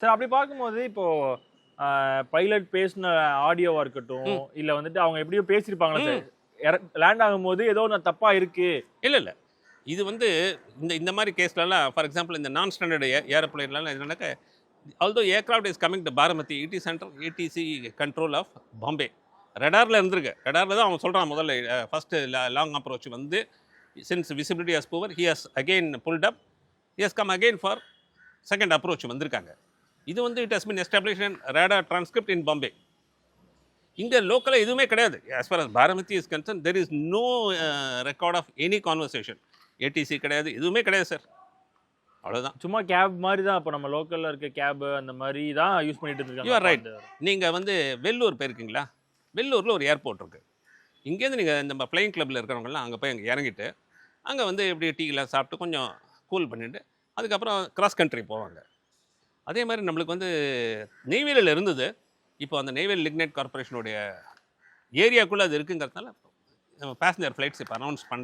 Sir அப்படி பார்க்கும்போது இப்போ பைலட் பேசின ஆடியோவா இருக்கட்டும், ம். இல்ல வந்துட்டு அவங்க எப்படியோ பேசியிருப்பாங்களா ம். சார், லேண்ட் ஆகும்போது ஏதோ ஒண்ணு தப்பா இருக்கு. இல்ல. இது வந்து இந்த இந்த மாரி கேஸ்லலாம் ஃபார் எக்ஸாம்பிள் இந்த நான் ஸ்டாண்டர்ட் ஏரோப்ளேன்லலாம் என்னன்னாக்க, although aircraft is coming to Baramati, it is under ATC control of Bombay. ரடார்ல இருந்திருக்கு. ரடார்ல தான் அவன் சொல்றான் முதல்ல ஃபர்ஸ்ட் லாங் அப்ரோச் வந்து since visibility has poor, he has again pulled up, he has come again for second approach வந்திருக்காங்க. இது வந்து it has been established in radar transcript in Bombay. இங்க லோக்கலா எதுவுமே கிடையாது. As far as Baramati is concern there is no record of any conversation. ஏடிசி கிடையாது, எதுவுமே கிடையாது சார். அவ்வளோதான். சும்மா கேப் மாதிரி தான் இப்போ நம்ம லோக்கல்ல இருக்க கேப் அந்த மாதிரி தான் யூஸ் பண்ணிட்டு யூ இருக்காங்க. Are right. நீங்க வந்து வெள்ளூர் போயிருக்கீங்களா? வெள்ளூர்ல ஒரு ஏர்போர்ட் இருக்கு. இங்கேருந்து நீங்க நம்ம ஃப்ளையிங் கிளப்ல இருக்கிறவங்கலாம் அங்க போய் அங்க இறங்கிட்டு, அங்க வந்து இப்படி டீலாம் சாப்பிட்டு கொஞ்சம் கூல் பண்ணிட்டு, அதுக்கப்புறம் கிராஸ் கண்ட்ரி போவாங்க. அதே மாதிரி நம்மளுக்கு வந்து நெய்வேலியில இருந்தது. இப்போ அந்த நெய்வேலி லிக்னைட் கார்ப்பரேஷனுடைய ஏரியாக்குள்ள அது இருக்குங்கிறதுனால, பேசஞ்சர் ஃப்ளைட்ஸ் இப்போ அனௌன்ஸ் பண்ணல.